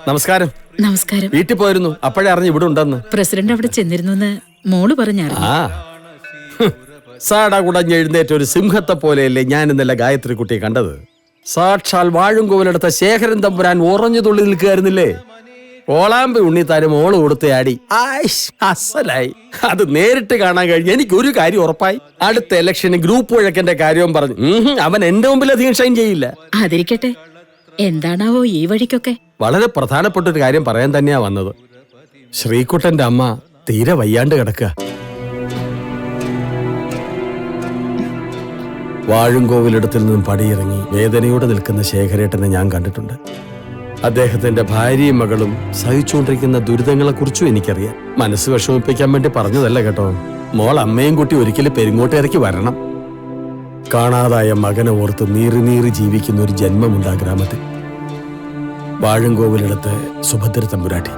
നമസ്കാരം. നമസ്കാരം. വീട്ടിൽ പോയിരുന്നു, അപ്പോഴേ അറിഞ്ഞു ഇവിടെ ഉണ്ടെന്ന്. പ്രസിഡന്റ് അവിടെ ചെന്നിരുന്നു മോള് പറഞ്ഞായിരുന്നു. സാടാ കുടഞ്ഞെഴുന്നേറ്റ ഒരു സിംഹത്തെ പോലെയല്ലേ ഞാൻ ഇന്നലെ ഗായത്രി കുട്ടിയെ കണ്ടത്. സാക്ഷാൽ വാഴുംകോവിലെടുത്ത ശേഖരൻ തമ്പുരാൻ ഉറഞ്ഞു തുള്ളി നിൽക്കുകയായിരുന്നില്ലേ. ഓളാമ്പി ഉണ്ണിത്താനും മോള് കൊടുത്തയാടി അസലായി. അത് നേരിട്ട് കാണാൻ കഴിഞ്ഞ് എനിക്കൊരു കാര്യം ഉറപ്പായി. അടുത്ത ഇലക്ഷന് ഗ്രൂപ്പ് വഴക്കന്റെ കാര്യവും പറഞ്ഞു. അവൻ എന്റെ മുമ്പിൽ അധികം ഷൈൻ ചെയ്യില്ല. അതിരിക്കട്ടെ, എന്താണാവോ ഈ വഴിക്കൊക്കെ? വളരെ പ്രധാനപ്പെട്ട ഒരു കാര്യം പറയാൻ തന്നെയാ വന്നത്. ശ്രീകുട്ടന്റെ അമ്മ തീരെ വയ്യാണ്ട് കിടക്കുക. വാഴുംകോവിലിടത്തിൽ നിന്നും പടിയിറങ്ങി വേദനയോടെ നിൽക്കുന്ന ശേഖരേട്ടനെ ഞാൻ കണ്ടിട്ടുണ്ട്. അദ്ദേഹത്തിന്റെ ഭാര്യയും മകളും സഹിച്ചുകൊണ്ടിരിക്കുന്ന ദുരിതങ്ങളെ കുറിച്ചും എനിക്കറിയാം. മനസ്സ് വിഷമിപ്പിക്കാൻ വേണ്ടി പറഞ്ഞതല്ല കേട്ടോ. മോൾ അമ്മയും കുട്ടി ഒരിക്കലും പെരുങ്ങോട്ടേക്ക് വരണം. കാണാതായ മകനെ ഓർത്ത് നീറി ജീവിക്കുന്ന ഒരു ജന്മമുണ്ട് ആ ഗ്രാമത്തിൽ. വാഴുംകോവിലിടത്ത് സുഭദ്ര തമ്പുരാട്ടി.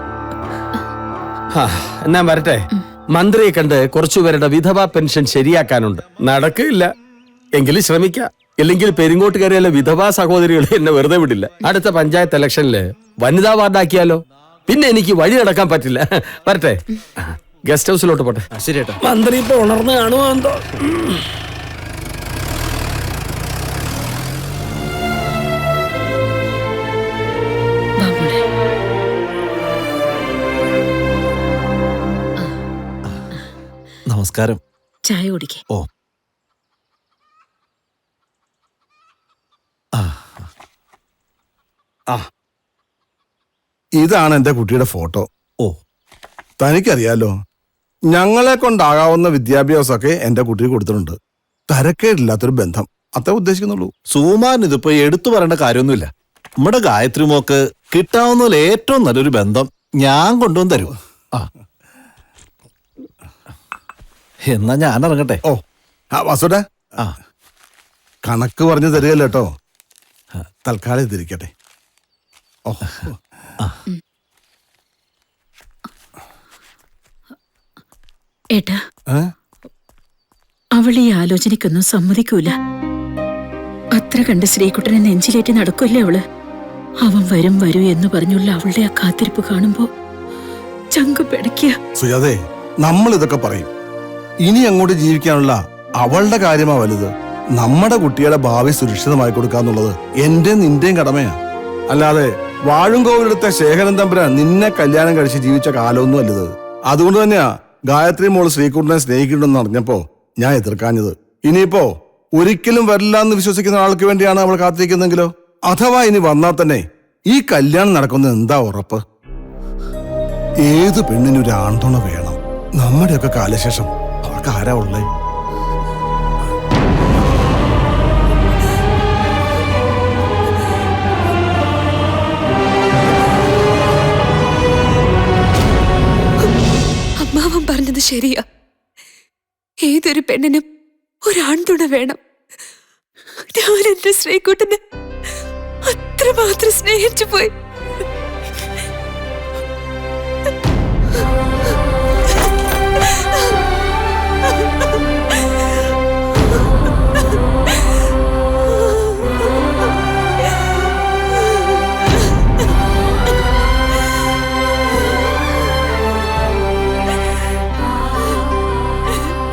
എന്നാ വരട്ടെ. മന്ത്രിയെ കണ്ട് കുറച്ചുപേരുടെ വിധവാ പെൻഷൻ ശരിയാക്കാനുണ്ട്. നടക്കില്ല എങ്കിലും ശ്രമിക്കാം. ഇല്ലെങ്കിൽ പെരിങ്ങോട്ടുകാരെയല്ല വിധവാ സഹോദരികളെ എന്നെ വെറുതെ വിടില്ല. അടുത്ത പഞ്ചായത്ത് ഇലക്ഷനില് വനിതാ വാർഡാക്കിയാലോ? പിന്നെ എനിക്ക് വഴി നടക്കാൻ പറ്റില്ല. വരട്ടെ, ഗസ്റ്റ് ഹൗസിലോട്ട് പോട്ടെ. ശരിയേട്ടാ. മന്ത്രി ഇപ്പൊ ഉണർന്ന് കാണുമോ എന്തോ. നമസ്കാരം. ചായ കുടിക്കേ. ഓ, ഇതാണ് എന്റെ കുട്ടിയുടെ ഫോട്ടോ. ഓ, തനിക്കറിയാലോ, ഞങ്ങളെ കൊണ്ടാകാവുന്ന വിദ്യാഭ്യാസമൊക്കെ എന്റെ കുട്ടിക്ക് കൊടുത്തിട്ടുണ്ട്. തരക്കേടില്ലാത്തൊരു ബന്ധം അത്ര ഉദ്ദേശിക്കുന്നുള്ളൂ. സുമാൻ ഇതിപ്പോ എടുത്തു പറയേണ്ട കാര്യമൊന്നുമില്ല. നമ്മുടെ ഗായത്രി മോക്ക് കിട്ടാവുന്നതിൽ ഏറ്റവും നല്ലൊരു ബന്ധം ഞാൻ കൊണ്ടുവന്ന് തരൂ. എന്നാ ഞാൻ ഇറങ്ങട്ടെ. ഓ വാസുടെ, കണക്ക് പറഞ്ഞു തരികല്ലോ കേട്ടോ. തൽക്കാലം ഇതിരിക്കട്ടെ. ഓ, ഏട്ടാ, അവൾ ഈ ആലോചനയ്ക്കൊന്നും സമ്മതിക്കൂല. അത്ര കണ്ട് ശ്രീകുട്ടനെ നെഞ്ചിലേറ്റി നടക്കൂല്ലേ അവള്. അവൻ വരൂ എന്ന് പറഞ്ഞുള്ള അവളുടെ ആ കാത്തിരിപ്പ് കാണുമ്പോ ചങ്ക് പിടയ്ക്കുക. സുജാതേ, നമ്മൾ ഇതൊക്കെ പറയും. ഇനി അങ്ങോട്ട് ജീവിക്കാനുള്ള അവളുടെ കാര്യമാ വലുത്. നമ്മുടെ കുട്ടിയുടെ ഭാവി സുരക്ഷിതമായി കൊടുക്കാന്നുള്ളത് എന്റെ നിന്റെയും കടമയാ. അല്ലാതെ വാഴുംകോവിലെടുത്ത ശേഖരൻ തമ്പുരാൻ നിന്നെ കല്യാണം കഴിച്ച് ജീവിച്ച കാലമൊന്നും അല്ലത്. അതുകൊണ്ട് തന്നെയാ ഗായത്രി മോള് ശ്രീകുട്ടനെ സ്നേഹിക്കണമെന്ന് അറിഞ്ഞപ്പോ ഞാൻ എതിർക്കാഞ്ഞത്. ഇനിയിപ്പോ ഒരിക്കലും വരില്ല എന്ന് വിശ്വസിക്കുന്ന ആൾക്ക് വേണ്ടിയാണ് അവൾ കാത്തിരിക്കുന്നെങ്കിലോ? അഥവാ ഇനി വന്നാൽ തന്നെ ഈ കല്യാണം നടക്കുന്നത് എന്താ ഉറപ്പ്? ഏത് പെണ്ണിനൊരു ആൺതുണ വേണം. നമ്മുടെയൊക്കെ കാലശേഷം അവർക്ക് ആരാ ഉള്ളേ? അമ്മാവൻ പറഞ്ഞത് ശരിയാ. ഏതൊരു പെണ്ണിനും ഒരാൺതുണ വേണം. ഞാൻ എന്റെ ശ്രീകുട്ടനെ അത്രമാത്രം സ്നേഹിച്ചു പോയി.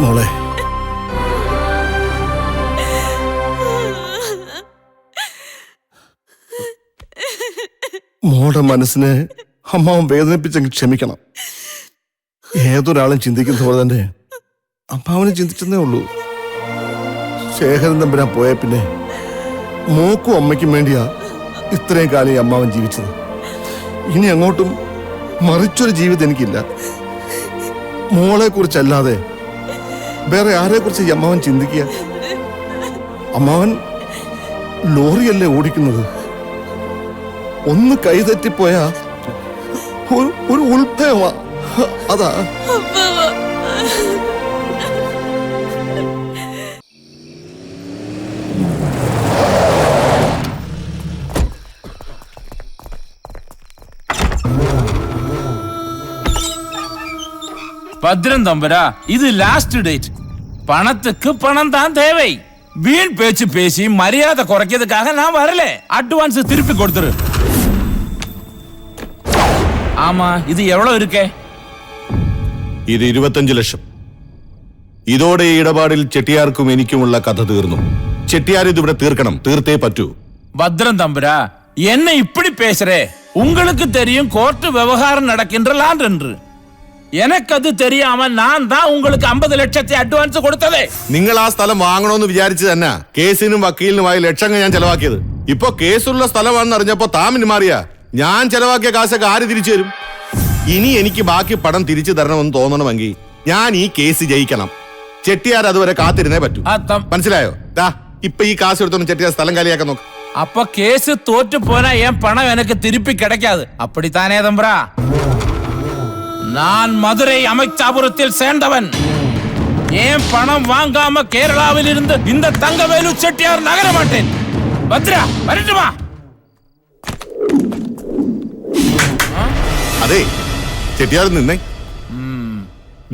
മോളെ, മോളുടെ മനസ്സിനെ അമ്മാവൻ വേദനിപ്പിച്ചെങ്കിൽ ക്ഷമിക്കണം. ഏതൊരാളും ചിന്തിക്കുന്ന പോലെ തന്നെ അമ്മാവനെ ചിന്തിച്ചെന്നേ ഉള്ളൂ. ശേഖരൻ തമ്പുരാൻ പോയ പിന്നെ മോക്കും അമ്മയ്ക്കും വേണ്ടിയാ ഇത്രയും കാലം ഈ അമ്മാവൻ ജീവിച്ചത്. ഇനി അങ്ങോട്ടും മറിച്ചൊരു ജീവിതം എനിക്കില്ല. മോളെ കുറിച്ചല്ലാതെ വേറെ ആരെ കുറിച്ച് ഈ അമ്മാവൻ ചിന്തിക്കുക? അമ്മാവൻ ലോറിയല്ലേ ഓടിക്കുന്നത്. ഒന്ന് കൈതെറ്റിപ്പോയാ ഒരു ഉൾഭയമാ. അതാ பத்ரன் தம்பரா, இது லாஸ்ட் டேட். பணத்துக்கு பணம் தான் தேவை. வீண் பேச்சு பேசி மரியாதை குறைக்கிறதுக்காக நான் வரல. அட்வான்ஸ் திருப்பி கொடுத்துரு. ஆமா, இது எவ்வளவு இருக்கே? ഇത് 25 ലക്ഷം. ഇതോടെ ഈ ഇടപാടിൽ ചെട്ടിയാർക്കും എനിക്കുമുള്ള കഥ തീർന്നു. ചെട്ടിയാർ ഇതിവിടെ തീർക്കണം, തീർത്തേ പറ്റൂ. பத்ரம் தம்புரா, என்ன இப்படி பேசுறே? உங்களுக்கு தெரியும் கோர்ட் விவகாரம் நடக்கின்ற லாண்ட் என்று. எனக்கு அது தெரியாம நான் தான் உங்களுக்கு 50 ലക്ഷത്തെ അഡ്വാൻസ് കൊടുത്തതേ. നിങ്ങൾ ആ സ്ഥലം വാങ്ങണമെന്ന് വിചാരിച്ചു തന്നെ കേസിനും വക്കീലിനുമായി ലക്ഷങ്ങൾ ഞാൻ ചെലവാക്കിയത്. ഇപ്പൊ കേസുള്ള സ്ഥലമാണെന്ന് അറിഞ്ഞപ്പോ താമിന് മാറിയ ഞാൻ ചെലവാക്കിയ കാശൊക്കെ ആര് തിരിച്ചു തരും? ഇനി എനിക്ക് ബാക്കി പണം തിരിച്ചു തരണമെന്ന് തോന്നണമെങ്കിൽ ഞാൻ ഈ കേസ് ജയിക്കണം. ചെട്ടിയാർ അതുവരെ കാത്തിരുന്നേ പറ്റൂ. മനസ്സിലായോ? ഇപ്പൊ ഈ കാശ് എടുത്തോണ്ട് ചെട്ടിയാർ സ്ഥലം കാലിയാക്കാൻ നോക്ക്. அப்ப கேஸ் தோற்று போனா என் பணம் எனக்கு திருப்பி கிடைக்காது. அப்படித்தானே தம்பரா? நான் மதுரை அமைச்சாபுரத்தில் சேர்ந்தவன். ஏன் பணம் வாங்காம கேரளாவில் இருந்து இந்த தங்கவேலு செட்டியார் நகர மாட்டேன். பத்ரா, வரட்டுமா? അതെ, ചെട്ടിയാർ നിന്നേ.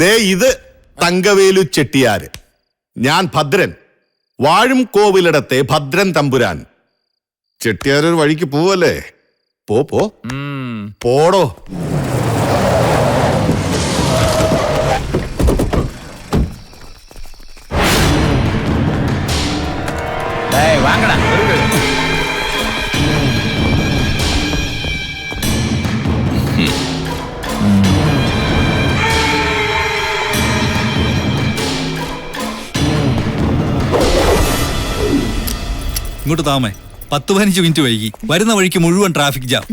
ദേ ഇത് തങ്കവേലു ചെട്ടിയാര്. ഞാൻ ഭദ്രൻ, വാഴും കോവിലിടത്തെ ഭദ്രൻ തമ്പുരാൻ. ചെട്ടിയാർ ഒരു വഴിക്ക് പോവല്ലേ? പോടോ. வாங்கடா. ഇങ്ങോട്ട് താമേ. 10-15 മിനിറ്റ് വൈകി. വരുന്ന വഴിക്ക് മുഴുവൻ ട്രാഫിക് ജാം.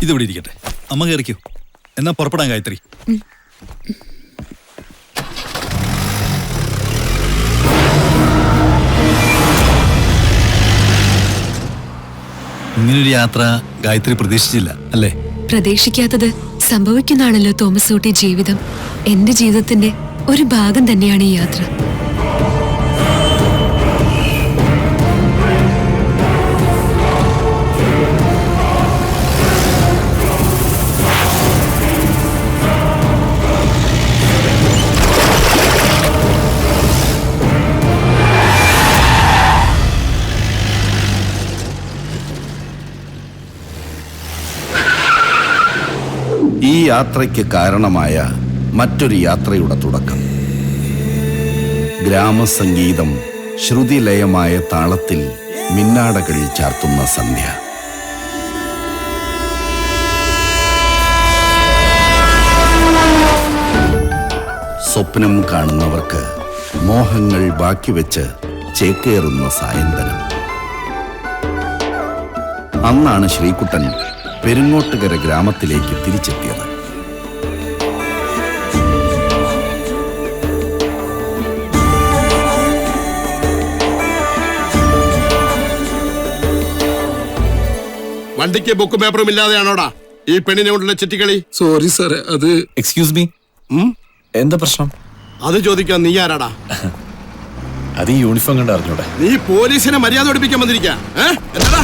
ഇതിവിടെ ഇരിക്കട്ടെ. അമ്മ കയറിക്കോ. എന്നാ പുറപ്പെടാൻ ഗായത്രി. ഇങ്ങനൊരു യാത്ര ഗായത്രി പ്രതീക്ഷിച്ചില്ല അല്ലേ? പ്രതീക്ഷിക്കാത്തത് സംഭവിക്കുന്നതാണല്ലോ തോമസ് ഊട്ടി ജീവിതം. എന്റെ ജീവിതത്തിന്റെ ഒരു ഭാഗം തന്നെയാണ് ഈ യാത്ര. ഈ യാത്രയ്ക്ക് കാരണമായ മറ്റൊരു യാത്രയുടെ തുടക്കം. ഗ്രാമസംഗീതം ശ്രുതിലയമായ താളത്തിൽ മിന്നാടകൾ ചാർത്തുന്ന സന്ധ്യ. സ്വപ്നം കാണുന്നവർക്ക് മോഹങ്ങൾ ബാക്കിവെച്ച് ചേക്കേറുന്ന സായന്തനം. അന്നാണ് ശ്രീകുട്ടൻ പെരുങ്ങോട്ടുകര ഗ്രാമത്തിലേക്ക് തിരിച്ചെത്തിയത്. വണ്ടിക്ക് ബുക്കും പേപ്പറും ഇല്ലാതെയാണോടാ ഈ പെണ്ണിനെ കൊണ്ടുള്ള ചെറ്റിക്കളി? സോറി സാറേ, അത് എക്സ്ക്യൂസ് മീ, എന്താ പ്രശ്നം? അത് ചോദിക്കാൻ നീ ആരാടാ? അത് ഈ യൂണിഫോം കണ്ട് അറിഞ്ഞൂടെ? നീ പോലീസിനെ മര്യാദ പഠിപ്പിക്കാൻ വന്നിരിക്കാ? എന്താടാ?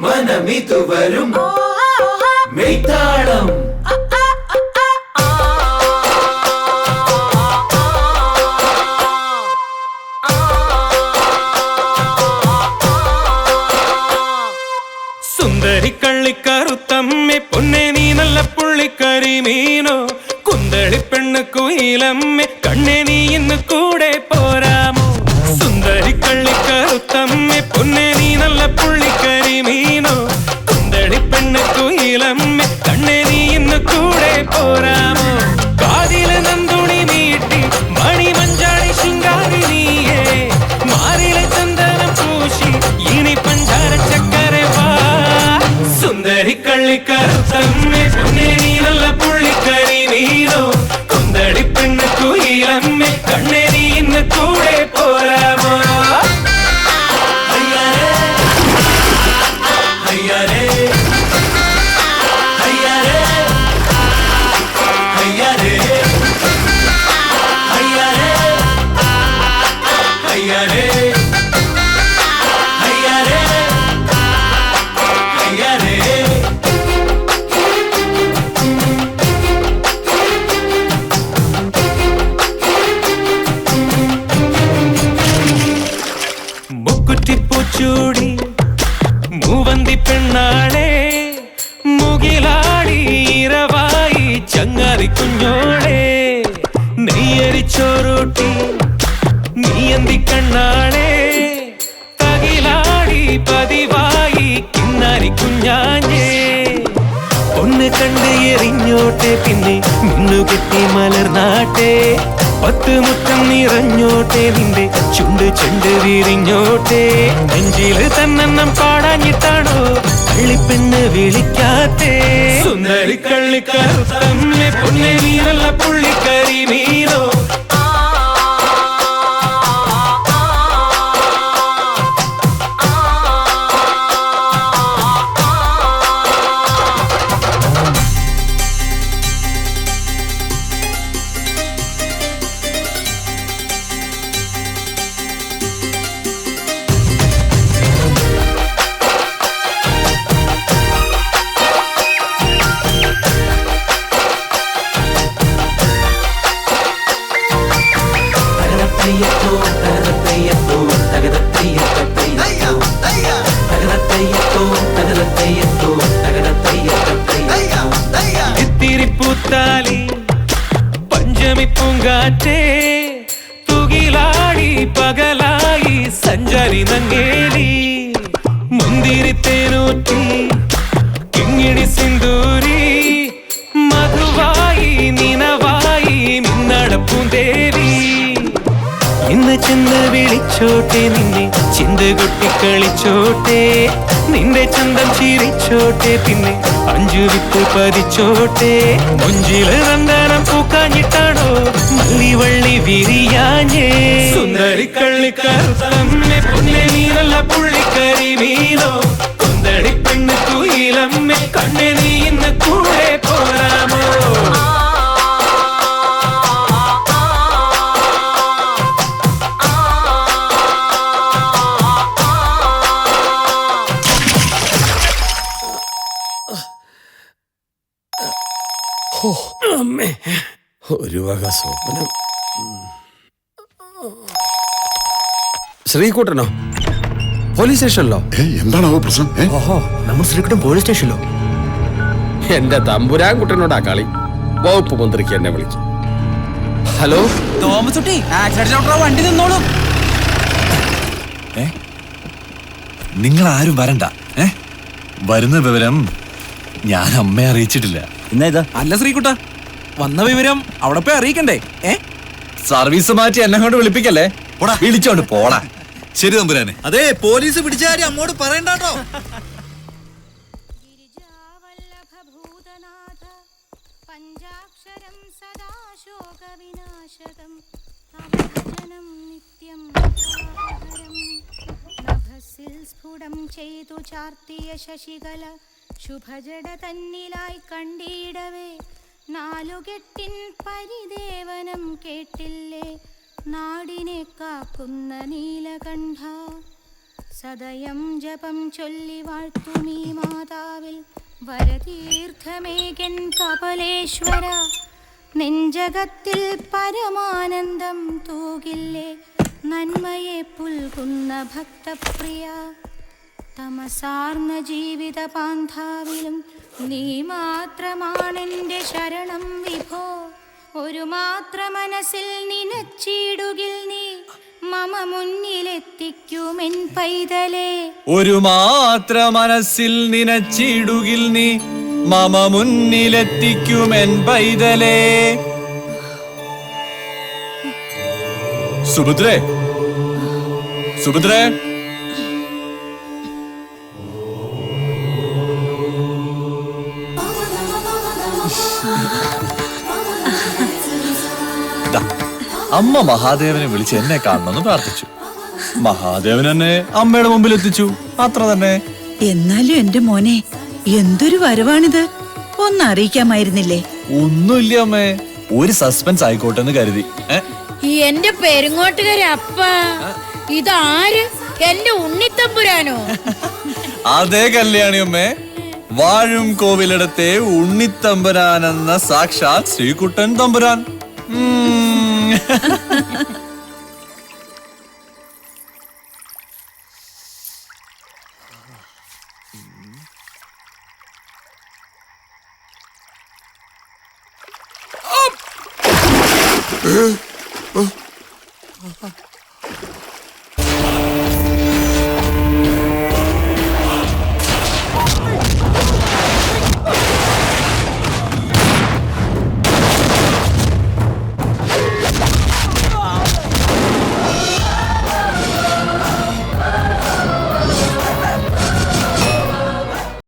മനമിതു വരും മെയ്താളം. സുന്ദരി കള്ളിക്കറുത്തമ്മെ പൊന്നെ നീ നല്ല പുള്ളിക്കറി മീനോ കുന്തളി പെണ്ണ് കുയിലമ്മെ കണ്ണെ നീ ഇന്ന് കൂടെ പോരാമോ. സുന്ദരി കള്ളിക്കറുത്തമ്മെ പൊന്നെ നീ നല്ല പുള്ളിക്കറി മീനോ കുന്തളി പെണ്ണ് കുയിലമ്മെ കണ്ണെ നീ ഇന്ന് കൂടെ പോരാമോ. കാതിലെ നന്ദുണി നീട്ടി മണി മഞ്ചാടി ശിങ്കാരി നീയേ മാറിലെ ചന്ദനം പൂശി ഇനി പഞ്ചാര ചക്കര വാ. സുന്ദരി കള്ളിക്കറുത്തമ്മെ പൊന്നെ നീ നല്ല പുള്ളിക്കറി മീനോ കുന്തളി പെണ്ണ് കുയിലമ്മെ കണ്ണെ നീ ഇന്ന് കൂടെ പോരാമോ. എറിഞ്ഞോട്ടി നീ എന്തിക്കണ്ണാളെ തകിലാടി പതിവായി കിന്നാരി കുഞ്ഞാഞ്ഞേ ഒന്ന് കണ്ട് എറിഞ്ഞോട്ടെ പിന്നെ മിന്നുകെട്ടി മലർന്നാട്ടെ 10 മുത്തം നിറഞ്ഞോട്ടെ നിന്റെ ചുണ്ട് ചെണ്ട് വിരിഞ്ഞോട്ടെ നെഞ്ചില് തന്നെണ്ണം പാടാഞ്ഞിട്ടാണോ കള്ളിപ്പെണ്ണ് വിളിക്കാത്തേ സുന്ദരി കള്ളിക്കറുത്തമ്മേ പൊന്നെ നീരല്ല പുള്ളിക്കരി മീനോ പൂത്താലി പഞ്ചമി പൂങ്കാറ്റേ തുകിലാടി പകലായി സഞ്ചാരി നങ്ങേലി മുന്തിരി തേനൂറ്റി കിങ്ങിണി സിന്ദൂരി മധുവായി നിനവായി മിന്നടപ്പൂന്തേവി ഇന്ന് ചെന്ന് വിളിച്ചോട്ടെ നിന്നെ ചിന്ത കൊട്ടി കളിച്ചോട്ടെ നിന്റെ ചന്തം ചിരിച്ചോട്ടെ പിന്നെ 5 വിത്ത് പതിച്ചോട്ടെ മുഞ്ചില് ചന്ദനം പൂക്കാഞ്ഞിട്ടാണോ മല്ലിവള്ളി വിരിയാഞ്ഞേ സുന്ദരി കള്ളിക്കറുത്തമ്മേ പൊന്നെ നീരല്ല പുള്ളിക്കരി മീനോ കൊന്തടി പെണ്ണ് കുയിലമ്മേ കണ്ണെ നീ ഇന്ന് കൂടെ പോരാമോ അമ്മേ ഒരു വക സ്വപ്നം. ശ്രീകുട്ടനോ പോലീസ് സ്റ്റേഷനിലോ? എന്താണോ പ്രശ്നം? ഓഹോ, നമ്മൾ ശ്രീകുട്ടൻ പോലീസ് സ്റ്റേഷനിലോ? എന്റെ തമ്പുരാൻ കുട്ടനോടാ കളി. വകുപ്പ് മന്ത്രിക്ക് എന്നെ വിളിച്ചു. ഹലോ തോമസ് കുട്ടി, വണ്ടി നിന്നോളും. നിങ്ങൾ ആരും വരണ്ട. വരുന്ന വിവരം ഞാൻ അമ്മയെ അറിയിച്ചിട്ടില്ല. അല്ല ശ്രീകുട്ട, വന്ന വിവരം അവിടെ പോയി അറിയിക്കണ്ടേ? സർവീസ് മാറ്റി എന്നെ കൊണ്ട് വിളിപ്പിക്കല്ലേ. വിളിച്ചോണ്ട് പോടാ. ശരി തമ്പുരാനെ. അതെ, പോലീസ് പിടിച്ചാരി അങ്ങോട്ട് പറയണ്ടോ. സ്ഫുടം ചെയ്തു ചാർത്തിയ ശശികല ശുഭജട തന്നിലായി കണ്ടിടവേ 4 കെട്ടിൻ പരിദേവനം കേട്ടില്ലേ നാടിനെ കാക്കുന്ന നീലകണ്ഠ സദയം ജപം ചൊല്ലി വാഴ്ത്തുമീ മാതാവിൽ വരതീർത്ഥമേകൻ കപലേശ്വര നെഞ്ചകത്തിൽ പരമാനന്ദം തൂകില്ലേ നന്മയെ പുൽകുന്ന ഭക്തപ്രിയ തമസാർന്ന ജീവിത പാന്താവിലും നീ മാത്രമാണെന്റെ ശരണം വിഭോ ഒരു മാത്ര മനസ്സിൽ നിനച്ചിടുകിൽ നീ മമ മുന്നിലെത്തിക്കുമെൻ പൈതലേ ഒരു മാത്ര മനസ്സിൽ നിനച്ചിടുകിൽ നീ മമ മുന്നിലെത്തിക്കുമെൻ പൈതലേ. സുഭദ്രേ, സുഭദ്രേ, അമ്മ മഹാദേവനെ വിളിച്ച് എന്നെ കാണണമെന്ന് പ്രാർത്ഥിച്ചു. മഹാദേവൻ എന്നെ അമ്മയുടെ മുമ്പിൽ എത്തിച്ചു. അത്ര തന്നെ. എന്നാലും എന്റെ മോനെ, എന്തൊരു വരവാണിത്, ഒന്നറിയിക്കാമായിരുന്നില്ലേ? ഒന്നുമില്ല അമ്മേ, ഒരു സസ്പെൻസ് ആയിക്കോട്ടെ എന്ന് കരുതി. എന്റെ പെരുങ്ങോട്ടുകാര അപ്പ, ഇതാര്? എന്റെ ഉണ്ണിത്തമ്പുരാനോ? അതേ കല്യാണി അമ്മേ, വാഴും കോവിലിടത്തെ ഉണ്ണിത്തമ്പുരാൻ എന്ന സാക്ഷാൽ ശ്രീകുട്ടൻ തമ്പുരാൻ.